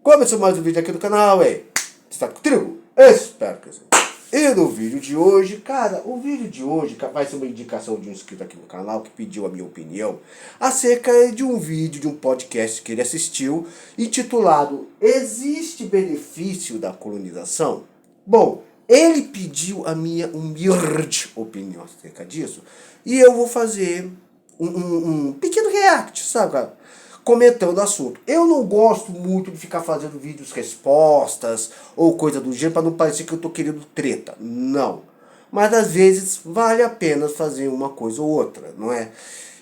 Começou mais um vídeo aqui no canal, está comigo? Espero que sim. E no vídeo de hoje, cara, o vídeo de hoje vai ser uma indicação de um inscrito aqui no canal que pediu a minha opinião acerca de um vídeo, de um podcast que ele assistiu, intitulado Existe benefício da colonização? Bom, ele pediu a minha humilde opinião acerca disso e eu vou fazer um pequeno react, sabe, cara? Comentando o assunto. Eu não gosto muito de ficar fazendo vídeos respostas ou coisa do gênero para não parecer que eu tô querendo treta. Não. Mas às vezes vale a pena fazer uma coisa ou outra, não é?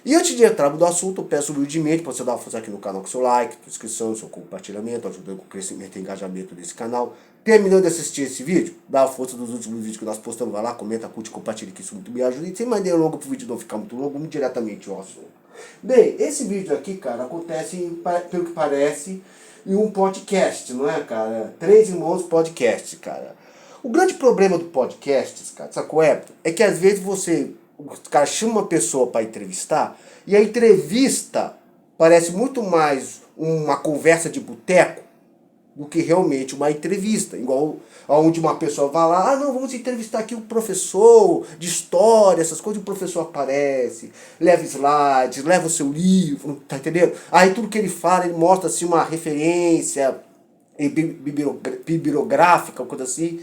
E antes de entrar no assunto, eu peço humildemente para você dar uma força aqui no canal com seu like, sua inscrição, seu compartilhamento, ajudando com o crescimento e engajamento desse canal. Terminando de assistir esse vídeo, dá a força dos últimos vídeos que nós postamos, vai lá, comenta, curte, compartilha, que isso muito me ajuda. E sem mais delongas para o vídeo não ficar muito longo, vamos diretamente ao assunto. Bem, esse vídeo aqui, cara, acontece, pelo que parece, em um podcast, não é, cara? Três Irmãos Podcast, cara. O grande problema do podcast, cara, sabe qual é? É que às vezes os caras chamam uma pessoa para entrevistar e a entrevista parece muito mais uma conversa de boteco do que realmente uma entrevista, igual onde uma pessoa vai lá, não, vamos entrevistar aqui o professor de história, essas coisas, o professor aparece, leva slides, leva o seu livro, tá entendendo? Aí tudo que ele fala, ele mostra assim uma referência bibliográfica, coisa assim,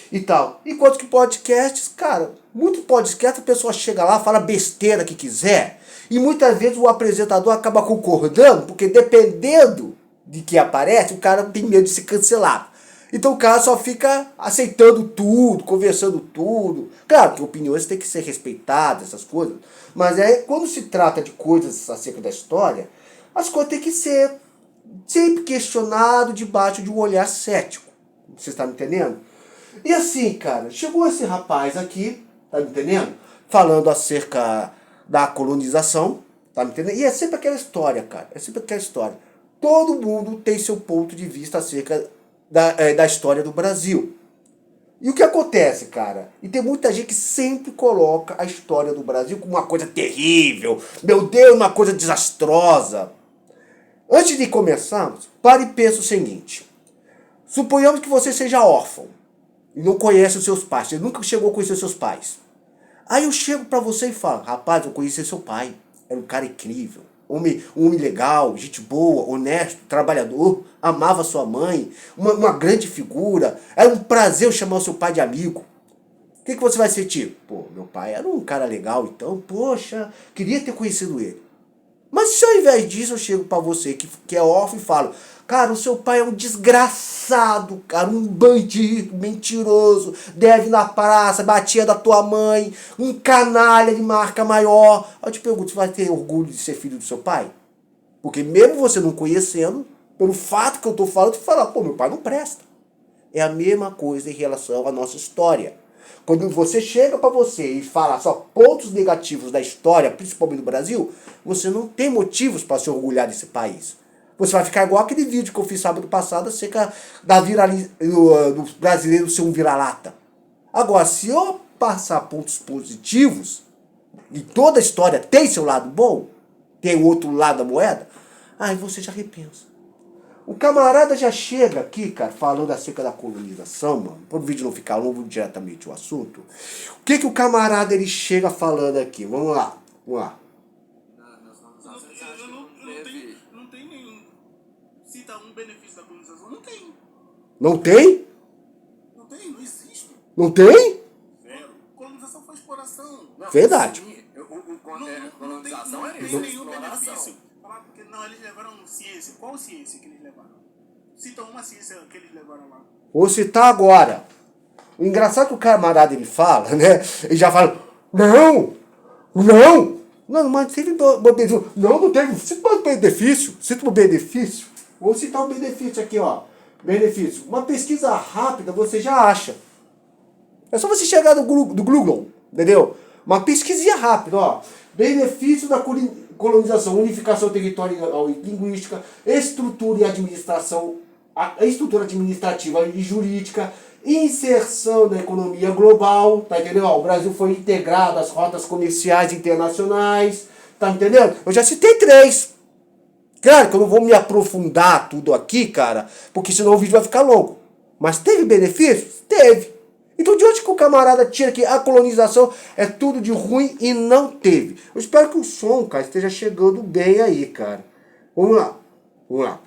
e tal. Enquanto que podcasts, cara, muito podcast a pessoa chega lá, fala besteira que quiser, e muitas vezes o apresentador acaba concordando, porque dependendo de que aparece, o cara tem medo de ser cancelado. Então o cara só fica aceitando tudo, conversando tudo. Claro que opiniões têm que ser respeitadas, essas coisas. Mas quando se trata de coisas acerca da história, as coisas têm que ser sempre questionado debaixo de um olhar cético. Você está me entendendo? E assim, cara, chegou esse rapaz aqui, tá me entendendo? Falando acerca da colonização, tá me entendendo? E é sempre aquela história, cara. É sempre aquela história. Todo mundo tem seu ponto de vista acerca da história do Brasil. E o que acontece, cara? E tem muita gente que sempre coloca a história do Brasil como uma coisa terrível. Meu Deus, uma coisa desastrosa. Antes de começarmos, pare e pense o seguinte. Suponhamos que você seja órfão e não conhece os seus pais. Você nunca chegou a conhecer os seus pais. Aí eu chego pra você e falo, rapaz, eu conheci seu pai. Era um cara incrível. Um homem legal, gente boa, honesto, trabalhador, amava sua mãe, uma grande figura. Era um prazer eu chamar o seu pai de amigo. O que você vai sentir? Pô, meu pai era um cara legal, então, poxa, queria ter conhecido ele. Mas se ao invés disso eu chego pra você que é órfão e falo, cara, o seu pai é um desgraçado, cara, um bandido, mentiroso, deve na praça, batia da tua mãe, um canalha de marca maior. Eu te pergunto, você vai ter orgulho de ser filho do seu pai? Porque mesmo você não conhecendo, pelo fato que eu tô falando, você fala, pô, meu pai não presta. É a mesma coisa em relação à nossa história. Quando você chega para você e fala só pontos negativos da história, principalmente do Brasil, você não tem motivos para se orgulhar desse país. Você vai ficar igual aquele vídeo que eu fiz sábado passado acerca do brasileiro ser um vira-lata. Agora, se eu passar pontos positivos, e toda a história tem seu lado bom, tem o outro lado da moeda, aí você já repensa. O camarada já chega aqui, cara, falando acerca da colonização, mano, para o vídeo não ficar longo diretamente o assunto. O que o camarada ele chega falando aqui? Vamos lá, vamos lá. Não tem nenhum. Cita um benefício da colonização. Não tem. Não tem? Não tem, não existe. Não tem? Zero. Colonização foi exploração. Verdade. Colonização é isso. Não tem nenhum benefício. Falar porque não, eles levaram ciência. Qual ciência que eles levaram? Cita uma ciência que eles levaram lá. Vou citar agora. O engraçado é que o camarada ele fala, né? Ele já fala, não, mas teve benefício. Não teve. Cita um benefício. Cita um benefício. Vou citar um benefício aqui, ó. Benefício. Uma pesquisa rápida você já acha. É só você chegar do Google, entendeu? Uma pesquisinha rápida, ó. Benefício da colonização, unificação territorial e linguística, estrutura administrativa e jurídica, inserção da economia global, tá entendendo? Ó, o Brasil foi integrado às rotas comerciais internacionais, tá entendendo? Eu já citei 3. Claro que eu não vou me aprofundar tudo aqui, cara, porque senão o vídeo vai ficar longo. Mas teve benefícios? Teve. Então de onde que o camarada tira que a colonização é tudo de ruim e não teve? Eu espero que o som, cara, esteja chegando bem aí, cara. Vamos lá. Vamos lá.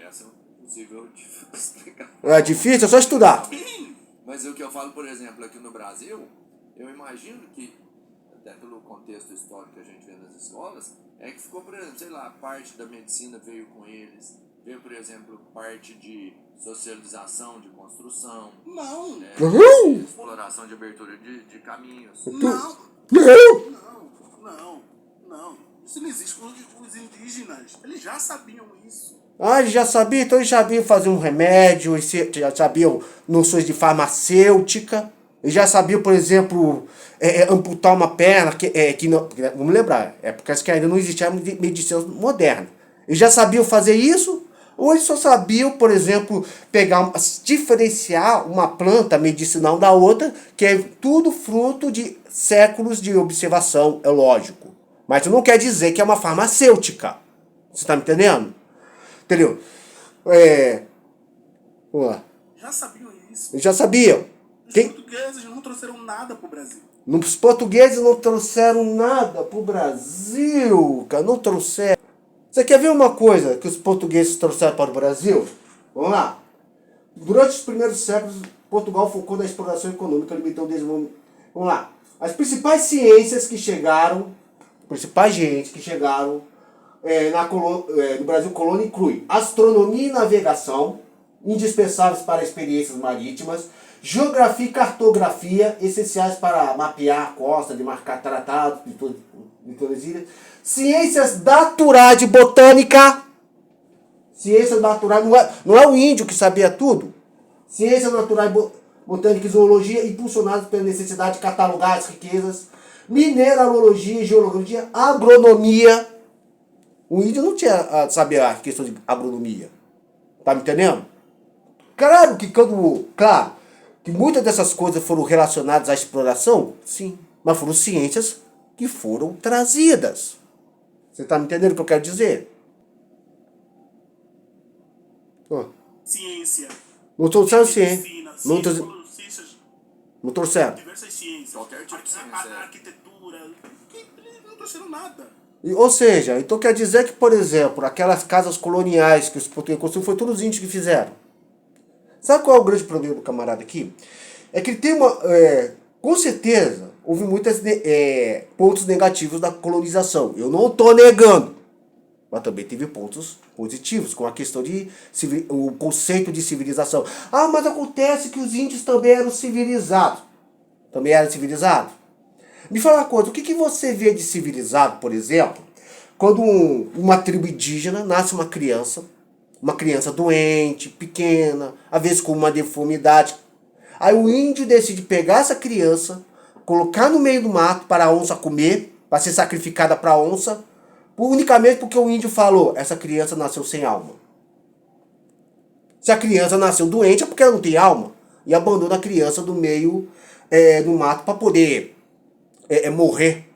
Essa é possível de explicar. É difícil, é só estudar. Mas o que eu falo, por exemplo, aqui no Brasil, eu imagino que, até pelo contexto histórico que a gente vê nas escolas, é que ficou, por exemplo, sei lá, parte da medicina veio com eles, veio, por exemplo, parte de socialização, de construção, Não. de exploração de abertura de caminhos. Não. Não. Não. Isso não existe. Os indígenas, eles já sabiam isso. Ah, eles já sabiam? Então eles sabiam fazer um remédio, eles já sabiam noções de farmacêutica, eles já sabiam, por exemplo, amputar uma perna, que não, vamos lembrar, épocas que ainda não existia medicina moderna. Eles já sabiam fazer isso? Ou eles só sabiam, por exemplo, diferenciar uma planta medicinal da outra, que é tudo fruto de séculos de observação, é lógico. Mas isso não quer dizer que é uma farmacêutica. Você está me entendendo? Entendeu? Vamos lá. Já sabiam isso. Eles já sabiam. Os portugueses não trouxeram nada pro Brasil. Os portugueses não trouxeram nada pro Brasil, cara. Não trouxeram. Você quer ver uma coisa que os portugueses trouxeram para o Brasil? Vamos lá. Durante os primeiros séculos, Portugal focou na exploração econômica, limitando o desenvolvimento. Vamos lá. As principais ciências que chegaram, no Brasil colônia incluem astronomia e navegação, indispensáveis para experiências marítimas, geografia e cartografia, essenciais para mapear a costa, demarcar tratados de todas as ilhas, ciências naturais e botânica. Ciências naturais, não é o índio que sabia tudo. Ciências naturais, botânica e zoologia, impulsionadas pela necessidade de catalogar as riquezas, mineralogia, geologia, agronomia. O índio não sabia a questão de agronomia. Tá me entendendo? Claro que muitas dessas coisas foram relacionadas à exploração, sim, mas foram ciências que foram trazidas. Você está me entendendo o que eu quero dizer? Ciência. Não trouxeram ciência. Medicina, ciências, não trouxeram. diversas ciências. Qualquer tipo de ciência. A arquitetura. Eles não trouxeram nada. Ou seja, então quer dizer que, por exemplo, aquelas casas coloniais que os portugueses construíram, foi todos os índios que fizeram. Sabe qual é o grande problema do camarada aqui? É que ele tem uma... com certeza, houve muitos pontos negativos da colonização. Eu não estou negando. Mas também teve pontos positivos, com a questão de o conceito de civilização. Ah, mas acontece que os índios também eram civilizados. Também eram civilizados? Me fala uma coisa, o que você vê de civilizado, por exemplo, quando uma tribo indígena nasce uma criança doente, pequena, às vezes com uma deformidade. Aí o índio decide pegar essa criança, colocar no meio do mato para a onça comer, para ser sacrificada para a onça, unicamente porque o índio falou, essa criança nasceu sem alma. Se a criança nasceu doente é porque ela não tem alma. E abandona a criança do meio do mato para poder morrer.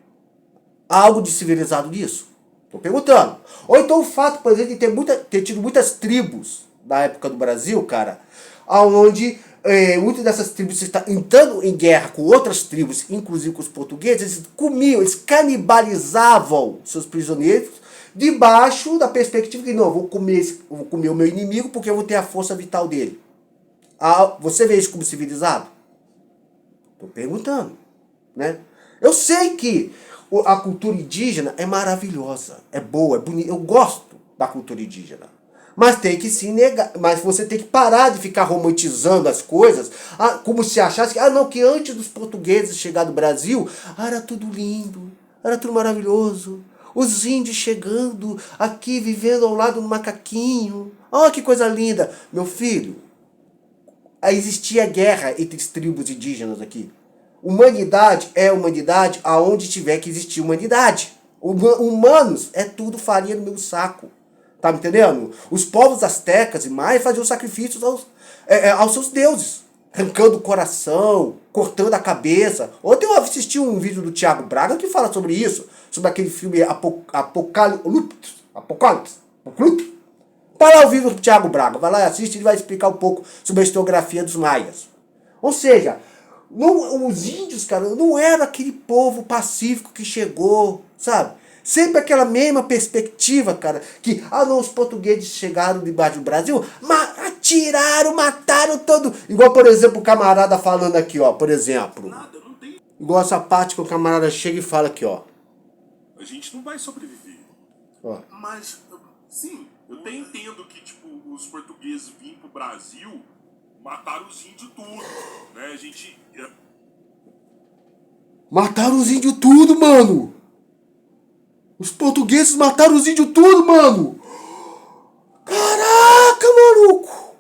Há algo de civilizado nisso? Estou perguntando. Ou então o fato, por exemplo, de ter tido muitas tribos na época do Brasil, cara, onde muitas dessas tribos estão entrando em guerra com outras tribos, inclusive com os portugueses, eles comiam, eles canibalizavam seus prisioneiros, debaixo da perspectiva de, não, vou comer o meu inimigo porque eu vou ter a força vital dele. Você vê isso como civilizado? Estou perguntando, né? Eu sei que a cultura indígena é maravilhosa, é boa, é bonita, eu gosto da cultura indígena. Mas tem que se negar, mas você tem que parar de ficar romantizando as coisas, como se achasse que antes dos portugueses chegar no Brasil, era tudo lindo, era tudo maravilhoso. Os índios chegando aqui, vivendo ao lado do macaquinho. Oh, que coisa linda. Meu filho, existia guerra entre as tribos indígenas aqui. Humanidade é humanidade aonde tiver que existir humanidade. Humanos é tudo farinha no meu saco. Tá me entendendo? Os povos astecas e maias faziam sacrifícios aos seus deuses. arrancando o coração, cortando a cabeça. Ontem eu assisti um vídeo do Thiago Braga que fala sobre isso, sobre aquele filme Apocalipse. Para lá o vídeo do Thiago Braga, vai lá e assiste, ele vai explicar um pouco sobre a historiografia dos maias. Ou seja, os índios, cara, não era aquele povo pacífico que chegou, sabe? Sempre aquela mesma perspectiva, cara, que, não, os portugueses chegaram debaixo do Brasil, atiraram, mataram todo. Igual, por exemplo, o camarada falando aqui, ó, por exemplo. Nada, não tem. Igual essa parte que o camarada chega e fala aqui, ó. A gente não vai sobreviver. Ó. Mas, sim, eu até entendo que, tipo, os portugueses vêm pro Brasil, mataram os índios tudo, né? A gente... Mataram os índios tudo, mano! Os portugueses mataram os índios tudo, mano! Caraca, maluco!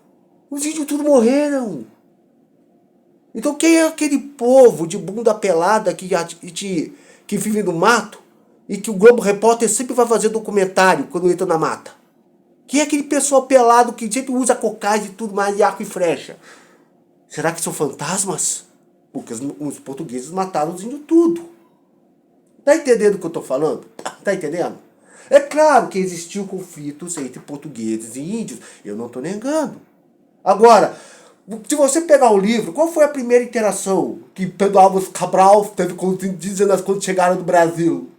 Os índios tudo morreram! Então quem é aquele povo de bunda pelada que vive no mato e que o Globo Repórter sempre vai fazer documentário quando entra na mata? Quem é aquele pessoal pelado que sempre usa cocais e tudo mais, e arco e flecha? Será que são fantasmas? Porque os portugueses mataram os índios tudo. Tá entendendo o que eu tô falando? Tá entendendo? É claro que existiu conflitos entre portugueses e índios. Eu não tô negando. Agora, se você pegar o livro, qual foi a primeira interação que Pedro Álvares Cabral teve com os indígenas quando chegaram no Brasil?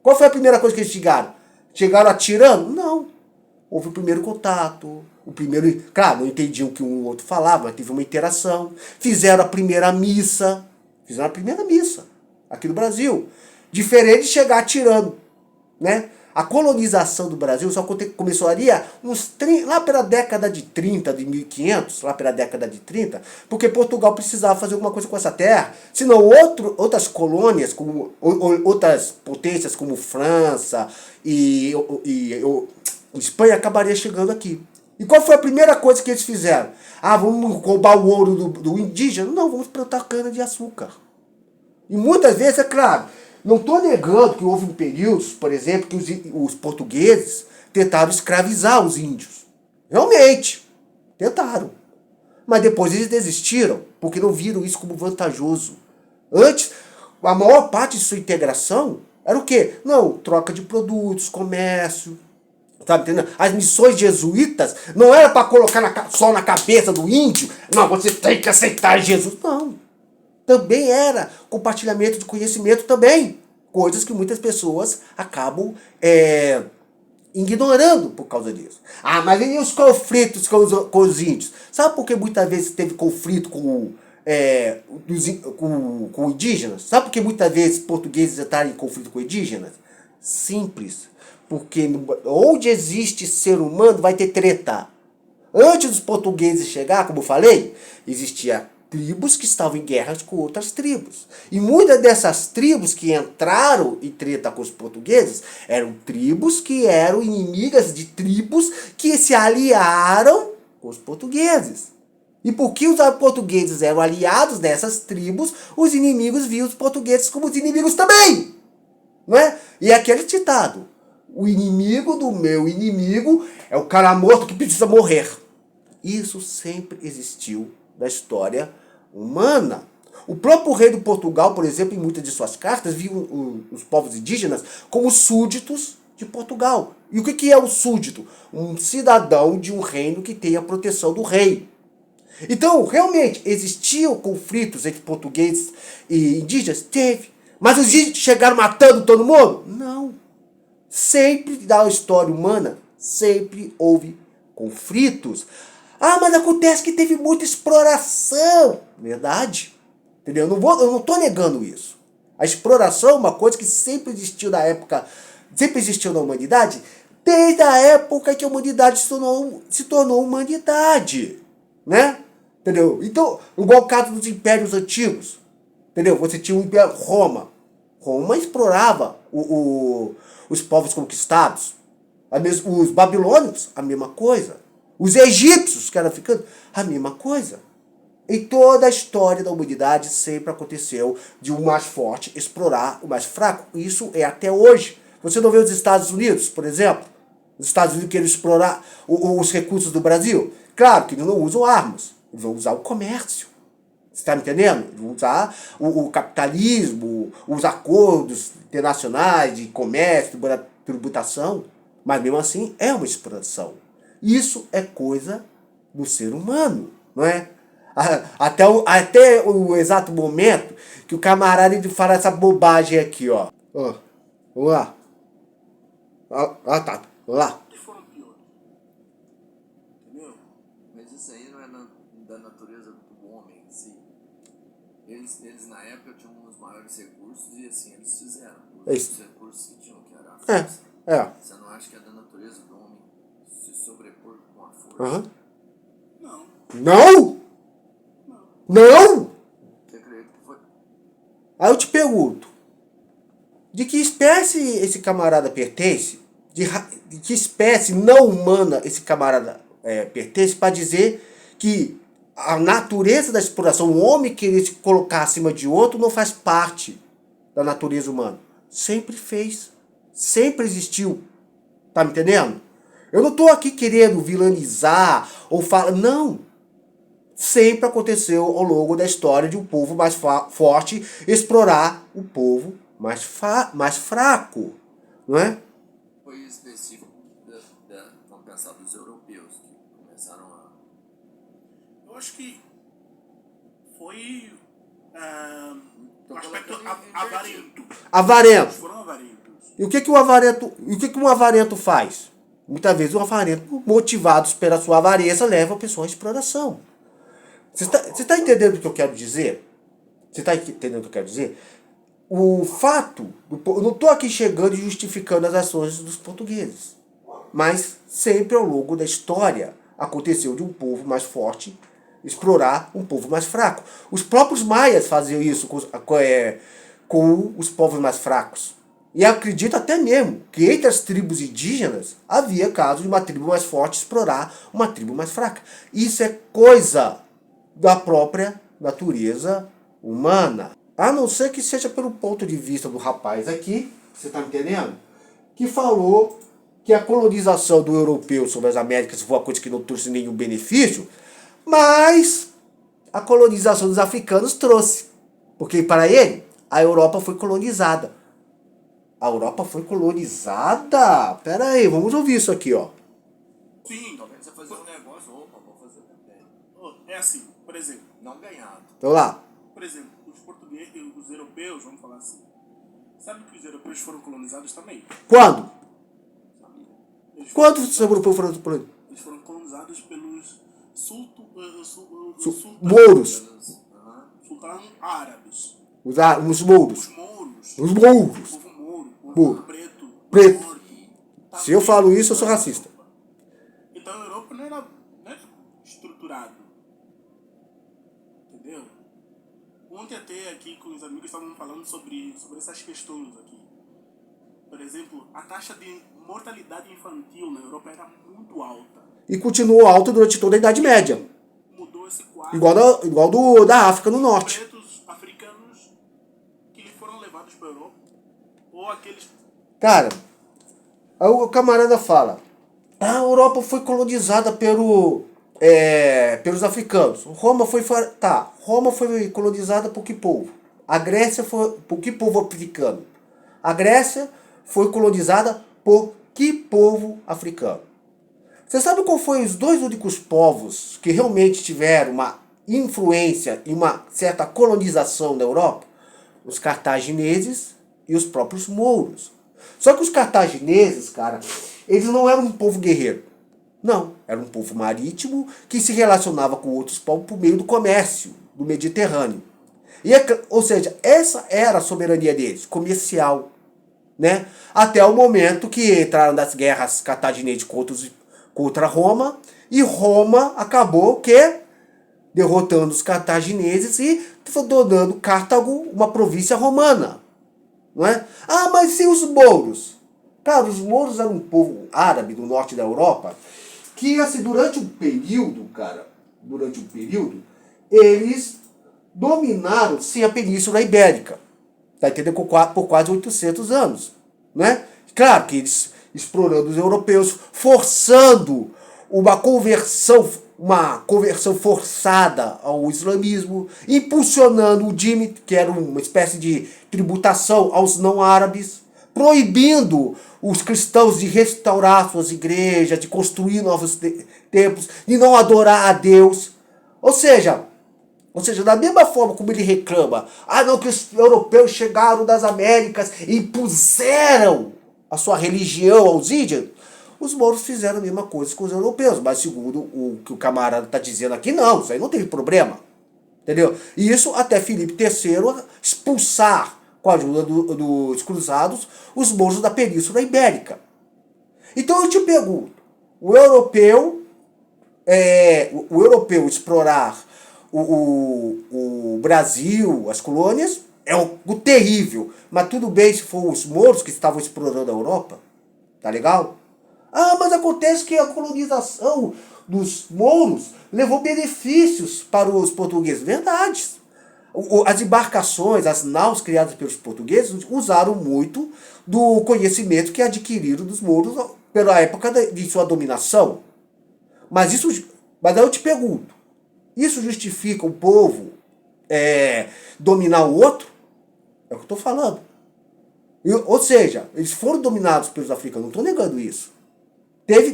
Qual foi a primeira coisa que eles chegaram? Chegaram atirando? Não. Houve o primeiro contato. Claro, não entendiam o que um ou outro falava, mas teve uma interação. Fizeram a primeira missa. Aqui no Brasil. Diferente de chegar atirando, né? A colonização do Brasil só começaria lá pela década de 30, de 1500, lá pela década de 30, porque Portugal precisava fazer alguma coisa com essa terra, senão outras colônias, outras potências como França e Espanha acabaria chegando aqui. E qual foi a primeira coisa que eles fizeram? Vamos roubar o ouro do indígena? Não, vamos plantar cana de açúcar. E muitas vezes, é claro, não estou negando que houve períodos, por exemplo, que os portugueses tentaram escravizar os índios. Realmente, tentaram. Mas depois eles desistiram, porque não viram isso como vantajoso. Antes, a maior parte de sua integração era o quê? Não, troca de produtos, comércio. Sabe, entendeu? As missões jesuítas não era para colocar só na cabeça do índio. Não, você tem que aceitar Jesus. Não. Também era compartilhamento de conhecimento também. Coisas que muitas pessoas acabam ignorando por causa disso. Mas e os conflitos com os índios? Sabe por que muitas vezes teve conflito com indígenas? Sabe por que muitas vezes portugueses entraram em conflito com indígenas? Simples. Porque onde existe ser humano vai ter treta. Antes dos portugueses chegar, como eu falei, existia tribos que estavam em guerras com outras tribos. E muitas dessas tribos que entraram em treta com os portugueses eram tribos que eram inimigas de tribos que se aliaram com os portugueses. E porque os portugueses eram aliados dessas tribos, os inimigos viam os portugueses como os inimigos também. Não é? E aquele ditado: o inimigo do meu inimigo é o cara morto que precisa morrer. Isso sempre existiu na história humana. O próprio rei do Portugal, por exemplo, em muitas de suas cartas, viu os povos indígenas como súditos de Portugal. E o que é um súdito? Um cidadão de um reino que tem a proteção do rei. Então, realmente, existiam conflitos entre portugueses e indígenas? Teve. Mas os indígenas chegaram matando todo mundo? Não. Sempre na história humana, sempre houve conflitos. Mas acontece que teve muita exploração. Verdade. Entendeu? Eu não estou negando isso. A exploração é uma coisa que sempre existiu na humanidade, desde a época que a humanidade se tornou humanidade. Né? Entendeu? Então, igual o caso dos impérios antigos. Entendeu? Você tinha o Império Roma. Roma explorava os povos conquistados. Os babilônios, a mesma coisa. Os egípcios, que eram africanos, a mesma coisa. Em toda a história da humanidade sempre aconteceu de um mais forte explorar o mais fraco. Isso é até hoje. Você não vê os Estados Unidos, por exemplo? Os Estados Unidos querem explorar os recursos do Brasil. Claro que eles não usam armas. Eles vão usar o comércio. Você está me entendendo? Usar o capitalismo, os acordos internacionais de comércio, tributação, mas mesmo assim é uma exploração. Isso é coisa do ser humano, não é? Até o exato momento que o camarada de fala essa bobagem aqui, ó. Ó, vamos lá. Tá, vamos lá. Eles foram piores. Entendeu? Mas isso aí não é da natureza do homem em si. Eles na época tinham os maiores recursos e assim eles fizeram. Os recursos que tinham, que era a força. Você não acha que é da natureza do homem se sobrepor com a força? Uhum. Não. Não? Não? Você acredita que foi? Aí eu te pergunto, de que espécie esse camarada pertence? De que espécie não humana esse camarada pertence para dizer que a natureza da exploração, o homem querer se colocar acima de outro, não faz parte da natureza humana? Sempre fez. Sempre existiu. Tá me entendendo? Eu não tô aqui querendo vilanizar ou falar... Não. Sempre aconteceu ao longo da história de um povo mais forte explorar o povo mais fraco. Não é? Foi específico vamos pensar, dos europeus que começaram a... Eu acho que foi um aspecto avarento. Avarento. Eles foram avarentos. E o que um avarento faz? Muitas vezes um avarento, motivados pela sua avareza, leva a pessoa à exploração. Você está entendendo o que eu quero dizer? Você está entendendo o que eu quero dizer? O fato, eu não estou aqui chegando e justificando as ações dos portugueses, mas sempre ao longo da história aconteceu de um povo mais forte explorar um povo mais fraco. Os próprios maias faziam isso com os povos mais fracos. E acredito até mesmo que entre as tribos indígenas havia casos de uma tribo mais forte explorar uma tribo mais fraca. Isso é coisa da própria natureza humana. A não ser que seja pelo ponto de vista do rapaz aqui, você está me entendendo? Que falou que a colonização do europeu sobre as Américas foi uma coisa que não trouxe nenhum benefício, mas a colonização dos africanos trouxe. Porque para ele, a Europa foi colonizada. A Europa foi colonizada? Pera aí, vamos ouvir isso aqui, ó. Sim. Talvez você fazer um negócio, opa, vou fazer também. É assim, por exemplo. Não ganhado. Então lá. Por exemplo, os portugueses, os europeus, vamos falar assim. Sabe que os europeus foram colonizados também? Quando? Foram- Quantos europeus foram colonizados? Eles foram colonizados pelos Mouros. sultão árabes. Os mouros. Os mouros. Os mouros. O povo mouro. O Mouro. povo preto. Preto. do norte. Se eu falo isso, eu sou racista. Então a Europa não era estruturado. Entendeu? Ontem até aqui com os amigos estavam falando sobre essas questões aqui. Por exemplo, a taxa de mortalidade infantil na Europa era muito alta. E continuou alto durante toda a Idade Média. Mudou esse quadro. Igual da África no norte. Pretos africanos que foram levados para a Europa. Ou aqueles... Cara, aí o camarada fala, a Europa foi colonizada pelos africanos. Roma foi colonizada por que povo? A Grécia foi por que povo africano? A Grécia foi colonizada por que povo africano? Você sabe qual foi os dois únicos povos que realmente tiveram uma influência e uma certa colonização da Europa? Os cartagineses e os próprios mouros. Só que os cartagineses, cara, eles não eram um povo guerreiro. Não, era um povo marítimo que se relacionava com outros povos por meio do comércio do Mediterrâneo. Ou seja, essa era a soberania deles, comercial. Né? Até o momento que entraram nas guerras cartagineses contra Roma, e Roma acabou derrotando os cartagineses e donando Cartago uma província romana. Não é? Ah, mas e os mouros? Cara, os mouros eram um povo árabe do norte da Europa que, assim, durante um período, eles dominaram, sim, a Península Ibérica. Tá entendendo? Por quase 800 anos. Né? Claro que eles explorando os europeus, forçando uma conversão uma conversão forçada ao islamismo, impulsionando o dhimmi, que era uma espécie de tributação aos não-árabes, proibindo os cristãos de restaurar suas igrejas, de construir novos templos, de não adorar a Deus. Ou seja, da mesma forma como ele reclama, não, que os europeus chegaram das Américas e impuseram a sua religião aos índios, os mouros fizeram a mesma coisa com os europeus, mas segundo o que o camarada está dizendo aqui, não, isso aí não teve problema. Entendeu? E isso até Filipe III expulsar, com a ajuda dos cruzados, os mouros da Península Ibérica. Então eu te pergunto, o europeu explorar o Brasil, as colônias, é algo terrível, mas tudo bem se for os mouros que estavam explorando a Europa, tá legal? Mas acontece que a colonização dos mouros levou benefícios para os portugueses. Verdade. As embarcações, as naus criadas pelos portugueses usaram muito do conhecimento que adquiriram dos mouros pela época de sua dominação. Mas aí eu te pergunto, isso justifica o povo dominar o outro? É o que eu estou falando. Ou seja, eles foram dominados pelos africanos, não estou negando isso.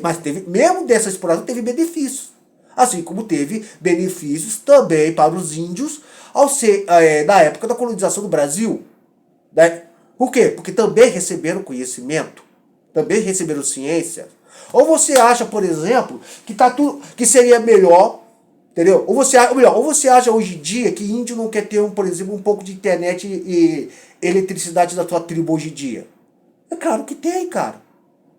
Mas mesmo dessa exploração, teve benefícios. Assim como teve benefícios também para os índios na época da colonização do Brasil. Né? Por quê? Porque também receberam conhecimento, também receberam ciência. Ou você acha, por exemplo, que seria melhor, entendeu? Ou você acha hoje em dia que índio não quer ter, por exemplo, um pouco de internet e eletricidade da tua tribo hoje em dia? É claro que tem, cara.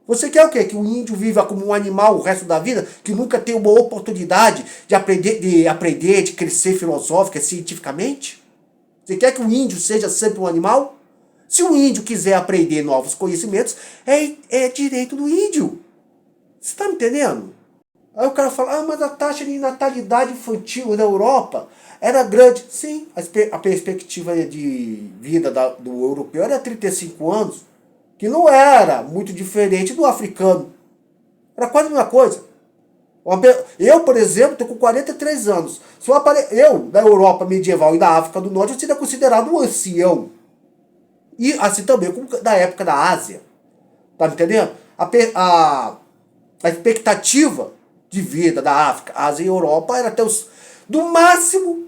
Você quer o quê? Que o índio viva como um animal o resto da vida, que nunca tem uma oportunidade de aprender, de crescer filosófica, cientificamente? Você quer que o índio seja sempre um animal? Se o índio quiser aprender novos conhecimentos, é direito do índio. Você está me entendendo? Aí o cara fala, mas a taxa de natalidade infantil na Europa era grande. Sim, a perspectiva de vida do europeu era 35 anos. Que não era muito diferente do africano. Era quase a mesma coisa. Eu, por exemplo, estou com 43 anos. Eu, da Europa medieval e da África do Norte, eu seria considerado um ancião. E assim também como da época da Ásia. Tá me entendendo? A expectativa de vida da África, Ásia e Europa era até do máximo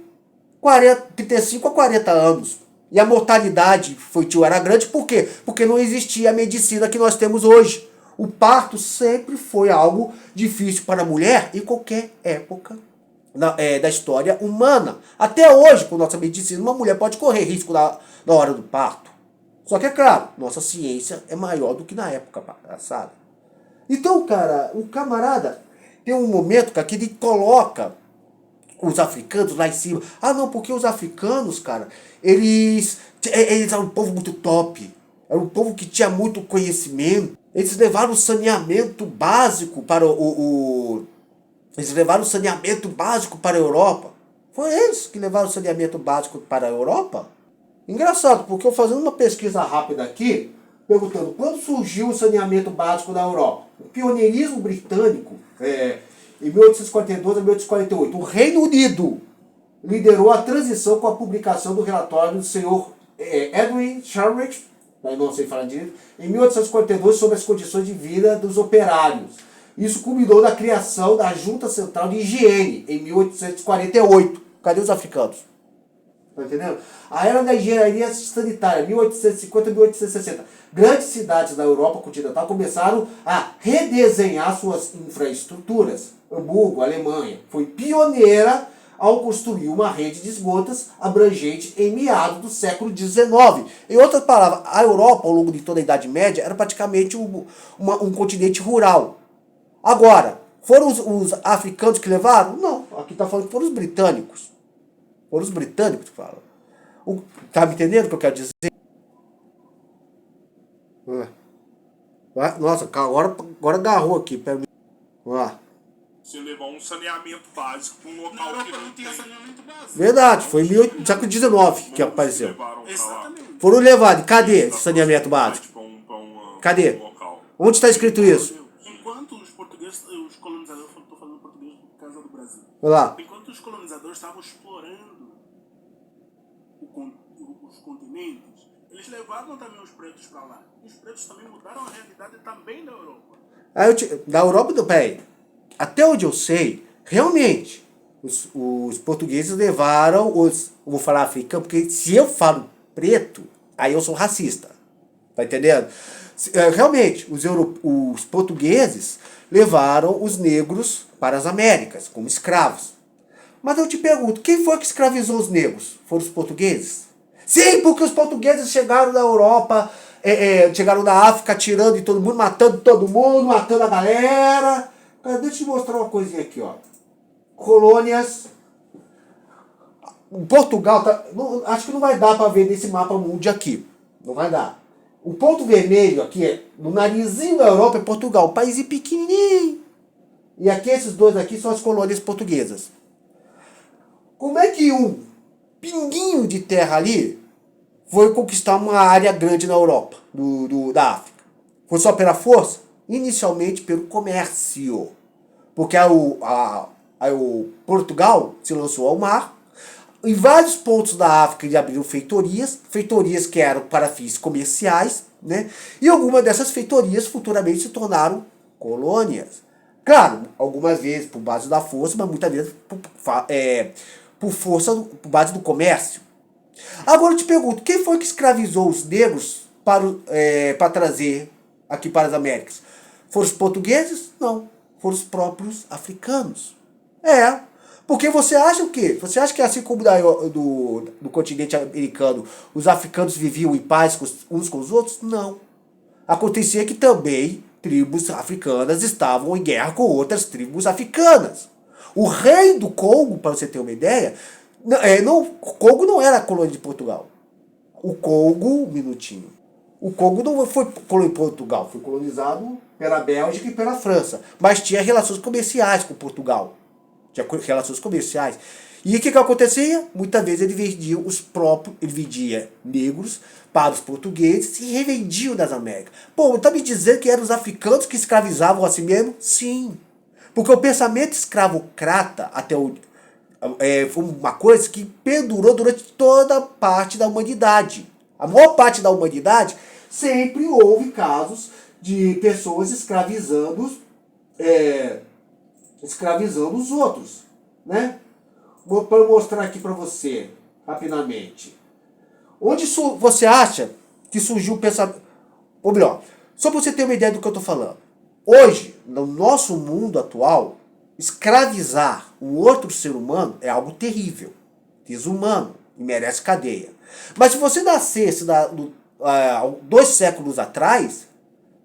35 a 40 anos. E a mortalidade infantil era grande, por quê? Porque não existia a medicina que nós temos hoje. O parto sempre foi algo difícil para a mulher em qualquer época da história humana. Até hoje, com nossa medicina, uma mulher pode correr risco na hora do parto. Só que é claro, nossa ciência é maior do que na época passada. Então, cara, o camarada tem um momento que ele coloca os africanos lá em cima. Não, porque os africanos, cara, eles eram um povo muito top. Era um povo que tinha muito conhecimento. Eles levaram o saneamento básico para Eles levaram o saneamento básico para a Europa. Foi eles que levaram o saneamento básico para a Europa? Engraçado, porque eu fazendo uma pesquisa rápida aqui, perguntando quando surgiu o saneamento básico na Europa. O pioneirismo britânico, em 1842 a 1848, o Reino Unido liderou a transição com a publicação do relatório do senhor Edwin Sharrick, não sei falar direito, em 1842 sobre as condições de vida dos operários. Isso culminou na criação da Junta Central de Higiene, em 1848. Cadê os africanos? Tá entendendo? A era da engenharia sanitária, 1850 a 1860. Grandes cidades da Europa continental começaram a redesenhar suas infraestruturas. Hamburgo, Alemanha, foi pioneira ao construir uma rede de esgotos abrangente em meados do século XIX. Em outras palavras, a Europa, ao longo de toda a Idade Média, era praticamente um continente rural. Agora, foram os africanos que levaram? Não, aqui está falando que foram os britânicos. Foram os britânicos que falam. Tá me entendendo o que eu quero dizer? Nossa, agora agarrou aqui. Pera mim. Vamos lá. Você levar um saneamento básico para um local que não tem saneamento básico. Verdade, foi em século XIX que apareceu. Exatamente. Foram levados. Cadê esse saneamento básico? Cadê? Onde está escrito isso? Enquanto os portugueses os colonizadores, estou falando português por causa do Brasil. Vai lá. Enquanto os colonizadores estavam explorando os continentes, eles levavam também os pretos para lá. Os pretos também mudaram a realidade também da Europa. Da Europa, peraí. Até onde eu sei, realmente, os portugueses levaram os... Eu vou falar africano, porque se eu falo preto, aí eu sou racista. Tá entendendo? Realmente, os portugueses levaram os negros para as Américas, como escravos. Mas eu te pergunto, quem foi que escravizou os negros? Foram os portugueses? Sim, porque os portugueses chegaram da Europa, chegaram da África atirando em todo mundo, matando todo mundo, matando a galera. Cara, deixa eu te mostrar uma coisinha aqui, ó. Colônias. Portugal, acho que não vai dar para ver nesse mapa mundi aqui. Não vai dar. O ponto vermelho aqui, no narizinho da Europa, é Portugal. Um país pequenininho. E aqui, esses dois aqui são as colônias portuguesas. Como é que um pinguinho de terra ali foi conquistar uma área grande na Europa, da África? Foi só pela força? Inicialmente pelo comércio. Porque o Portugal se lançou ao mar. Em vários pontos da África eles abriram feitorias que eram para fins comerciais, né? E algumas dessas feitorias futuramente se tornaram colônias. Claro, algumas vezes por base da força, mas muitas vezes por base do comércio. Agora eu te pergunto, quem foi que escravizou os negros para trazer aqui para as Américas? Foram os portugueses? Não, foram os próprios africanos. Porque você acha o quê? Você acha que assim como do continente americano, os africanos viviam em paz uns com os outros? Não. Acontecia que também tribos africanas estavam em guerra com outras tribos africanas. O rei do Congo, para você ter uma ideia, o Congo não era colônia de Portugal. O Congo, o Congo não foi colônia de Portugal, foi colonizado pela Bélgica e pela França, mas tinha relações comerciais com Portugal. Tinha relações comerciais. E o que acontecia? Muitas vezes ele vendia negros para os portugueses e revendiam das Américas. Pô, tá me dizendo que eram os africanos que escravizavam a si mesmo? Sim. Porque o pensamento escravocrata foi uma coisa que perdurou durante toda a parte da humanidade. A maior parte da humanidade sempre houve casos de pessoas escravizando os outros, né? Vou mostrar aqui para você, rapidamente. Onde você acha que surgiu o pensamento... Ou melhor, só para você ter uma ideia do que eu estou falando. Hoje, no nosso mundo atual, escravizar um outro ser humano é algo terrível, desumano e merece cadeia. Mas se você nascesse 2 séculos atrás,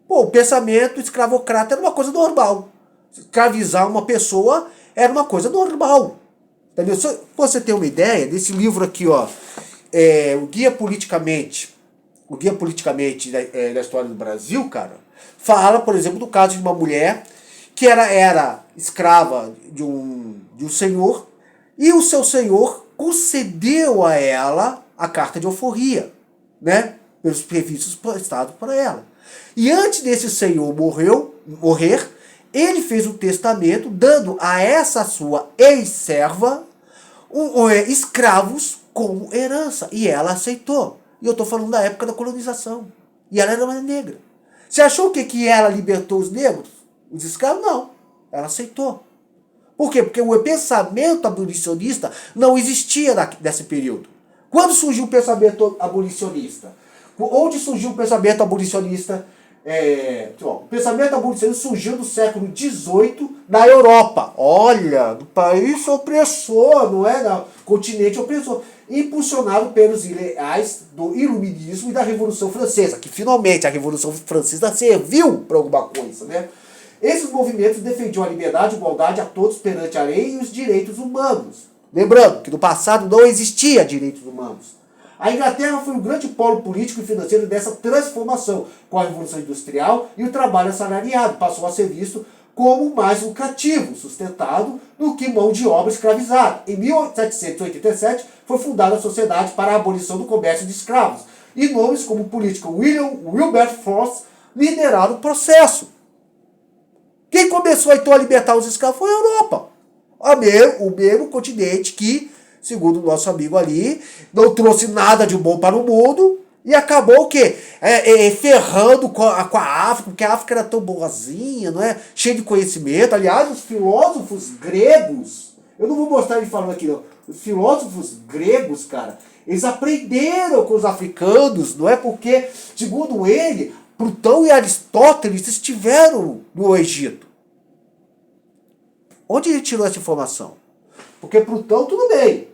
o pensamento escravocrata era uma coisa normal. Escravizar uma pessoa era uma coisa normal. Entendeu? Só pra você ter uma ideia, desse livro aqui, ó, o Guia Politicamente da História do Brasil, cara, fala, por exemplo, do caso de uma mulher que era escrava de um senhor, e o seu senhor concedeu a ela a carta de alforria, né, pelos serviços prestados para ela. E antes desse senhor morrer, ele fez um testamento dando a essa sua ex-serva escravos como herança. E ela aceitou. E eu estou falando da época da colonização. E ela era uma negra. Você achou que ela libertou os negros? Os escravos? Não. Ela aceitou. Por quê? Porque o pensamento abolicionista não existia nesse período. Quando surgiu o pensamento abolicionista? Onde surgiu o pensamento abolicionista? O pensamento abolicionista surgiu no século XVIII na Europa. Olha, do país opressor, não é? No continente opressor. Impulsionado pelos ideais do iluminismo e da Revolução Francesa, que finalmente a Revolução Francesa serviu para alguma coisa, né? Esses movimentos defendiam a liberdade e igualdade a todos perante a lei e os direitos humanos. Lembrando que no passado não existia direitos humanos. A Inglaterra foi um grande polo político e financeiro dessa transformação, com a Revolução Industrial e o trabalho assalariado. Passou a ser visto como mais lucrativo, sustentado, do que mão de obra escravizada. Em 1787 foi fundada a Sociedade para a Abolição do Comércio de Escravos, e nomes como o político William Wilberforce lideraram o processo. Quem começou então a libertar os escravos foi a Europa. O mesmo continente que, segundo o nosso amigo ali, não trouxe nada de bom para o mundo e acabou o quê? Ferrando com a África, porque a África era tão boazinha, não é? Cheia de conhecimento. Aliás, os filósofos gregos, eu não vou mostrar ele falando aqui não, os filósofos gregos, cara, eles aprenderam com os africanos, não é? Porque, segundo ele, Plutão e Aristóteles estiveram no Egito. Onde ele tirou essa informação? Porque Plutão, tudo bem.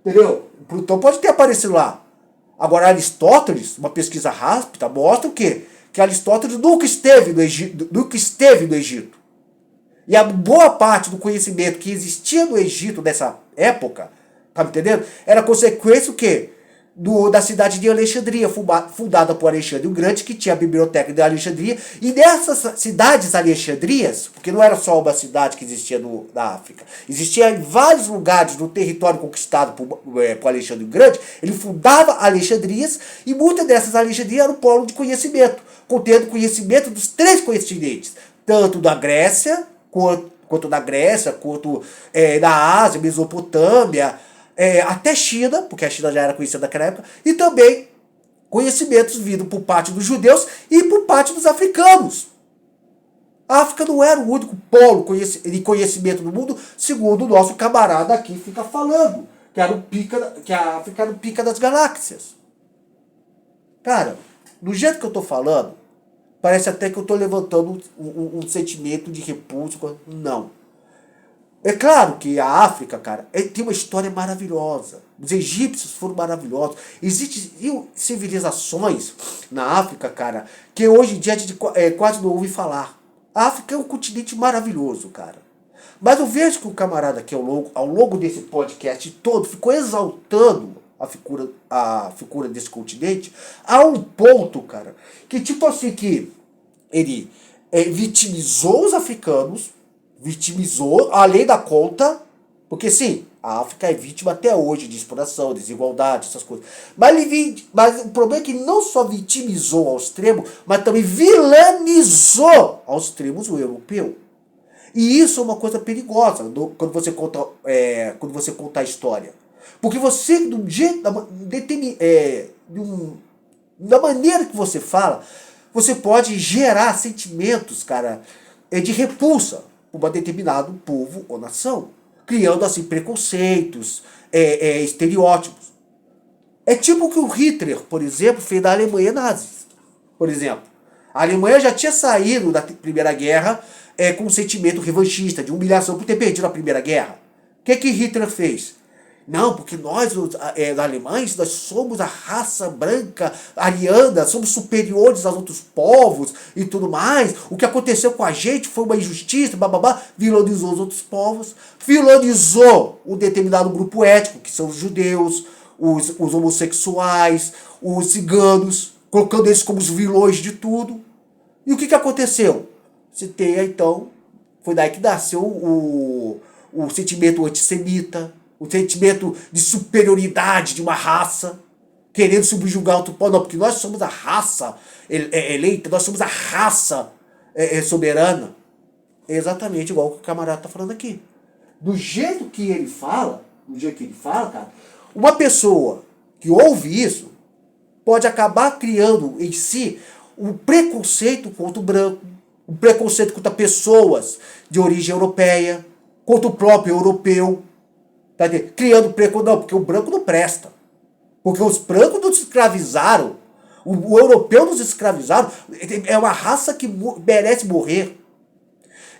Entendeu? Plutão pode ter aparecido lá. Agora, Aristóteles, uma pesquisa rápida, mostra o quê? Que Aristóteles nunca esteve no Egito. E a boa parte do conhecimento que existia no Egito nessa época, tá me entendendo? Era consequência o quê? Da cidade de Alexandria, fundada por Alexandre o Grande, que tinha a biblioteca de Alexandria. E nessas cidades Alexandrias, porque não era só uma cidade que existia na África, existia em vários lugares no território conquistado por Alexandre o Grande, ele fundava Alexandrias, e muitas dessas Alexandrias eram polo de conhecimento, contendo conhecimento dos 3 continentes, tanto da Grécia, quanto da Ásia, Mesopotâmia, até China, porque a China já era conhecida naquela época, e também conhecimentos vindo por parte dos judeus e por parte dos africanos. A África não era o único polo de conhecimento do mundo, segundo o nosso camarada aqui fica falando, que a África era o pica das galáxias. Cara, do jeito que eu tô falando, parece até que eu tô levantando um sentimento de repulso. Não. É claro que a África, cara, tem uma história maravilhosa. Os egípcios foram maravilhosos. Existem civilizações na África, cara, que hoje em dia a gente quase não ouve falar. A África é um continente maravilhoso, cara. Mas eu vejo que o camarada aqui ao longo desse podcast todo ficou exaltando a figura desse continente a um ponto, cara, que tipo assim, que ele vitimizou os africanos, vitimizou além da conta, porque sim, a África é vítima até hoje de exploração, desigualdade, essas coisas. Mas o problema é que não só vitimizou ao extremo, mas também vilanizou aos extremos o europeu. E isso é uma coisa perigosa quando você conta a história. Porque você, da maneira que você fala, você pode gerar sentimentos, cara, de repulsa para um determinado povo ou nação, criando assim preconceitos, estereótipos. É tipo o que o Hitler, por exemplo, fez da Alemanha nazi. Por exemplo, a Alemanha já tinha saído da Primeira Guerra com um sentimento revanchista, de humilhação por ter perdido a Primeira Guerra. O que Hitler fez? Não, porque nós, os alemães, nós somos a raça branca, ariana, somos superiores aos outros povos e tudo mais. O que aconteceu com a gente foi uma injustiça, bababá, vilanizou os outros povos, vilanizou um determinado grupo étnico, que são os judeus, os homossexuais, os ciganos, colocando eles como os vilões de tudo. E o que aconteceu? Então, foi daí que nasceu o sentimento antissemita, o sentimento de superioridade de uma raça, querendo subjugar outro povo. Não, porque nós somos a raça eleita, nós somos a raça soberana. É exatamente igual o que o camarada está falando aqui. Do jeito que ele fala, cara, uma pessoa que ouve isso pode acabar criando em si um preconceito contra o branco, um preconceito contra pessoas de origem europeia, contra o próprio europeu. Tá criando preconceito, não, porque o branco não presta. Porque os brancos nos escravizaram. O europeu nos escravizaram. É uma raça que merece morrer.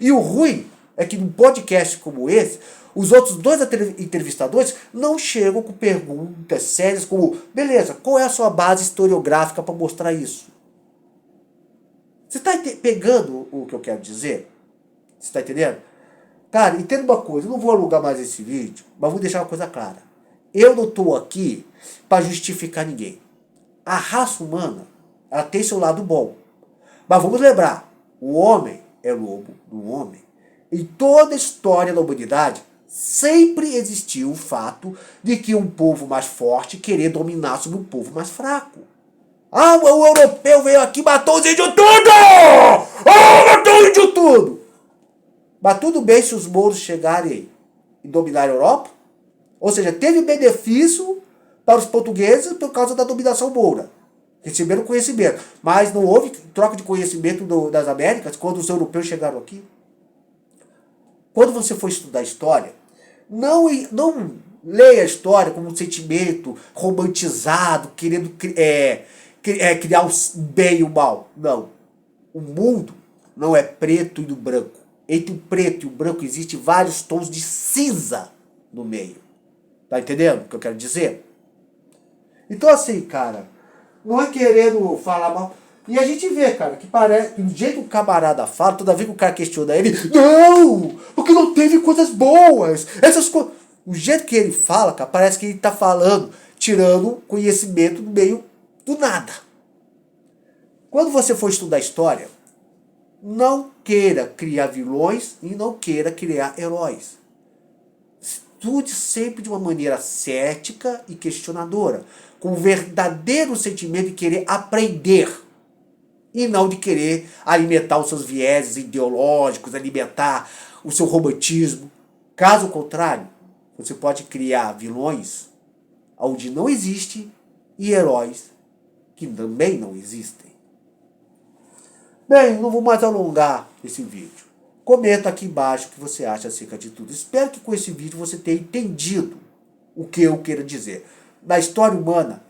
E o ruim é que num podcast como esse, os outros 2 entrevistadores não chegam com perguntas sérias como, beleza, qual é a sua base historiográfica para mostrar isso? Você está pegando o que eu quero dizer? Você está entendendo? Cara, entenda uma coisa, eu não vou alugar mais esse vídeo, mas vou deixar uma coisa clara. Eu não estou aqui para justificar ninguém. A raça humana, ela tem seu lado bom. Mas vamos lembrar, o homem é lobo do homem. Em toda a história da humanidade, sempre existiu o fato de que um povo mais forte querer dominar sobre um povo mais fraco. Ah, o europeu veio aqui, matou os índios tudo! Ah, matou os índios tudo! Mas tudo bem se os mouros chegarem e dominarem a Europa? Ou seja, teve benefício para os portugueses por causa da dominação moura. Receberam conhecimento. Mas não houve troca de conhecimento das Américas quando os europeus chegaram aqui. Quando você for estudar história, não leia a história como um sentimento romantizado, querendo criar o bem e o mal. Não. O mundo não é preto e branco. Entre o preto e o branco existem vários tons de cinza no meio. Tá entendendo o que eu quero dizer? Então assim, cara, não é querendo falar mal. E a gente vê, cara, que parece que do jeito que o camarada fala, toda vez que o cara questiona ele, não, porque não teve coisas boas. Essas coisas. O jeito que ele fala, cara, parece que ele tá falando, tirando conhecimento do meio do nada. Quando você for estudar história, não queira criar vilões e não queira criar heróis. Estude sempre de uma maneira cética e questionadora, com o verdadeiro sentimento de querer aprender e não de querer alimentar os seus vieses ideológicos, alimentar o seu romantismo. Caso contrário, você pode criar vilões onde não existe e heróis que também não existem. Bem, não vou mais alongar esse vídeo. Comenta aqui embaixo o que você acha acerca de tudo. Espero que com esse vídeo você tenha entendido o que eu quero dizer. Na história humana,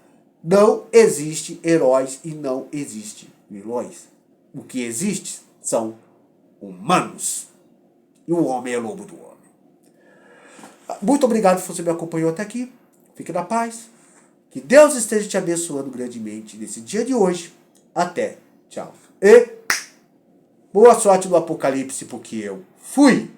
não existe heróis e não existe vilões. O que existe são humanos. E o homem é lobo do homem. Muito obrigado por você me acompanhou até aqui. Fique na paz. Que Deus esteja te abençoando grandemente nesse dia de hoje. Até. Tchau. E boa sorte no apocalipse, porque eu fui.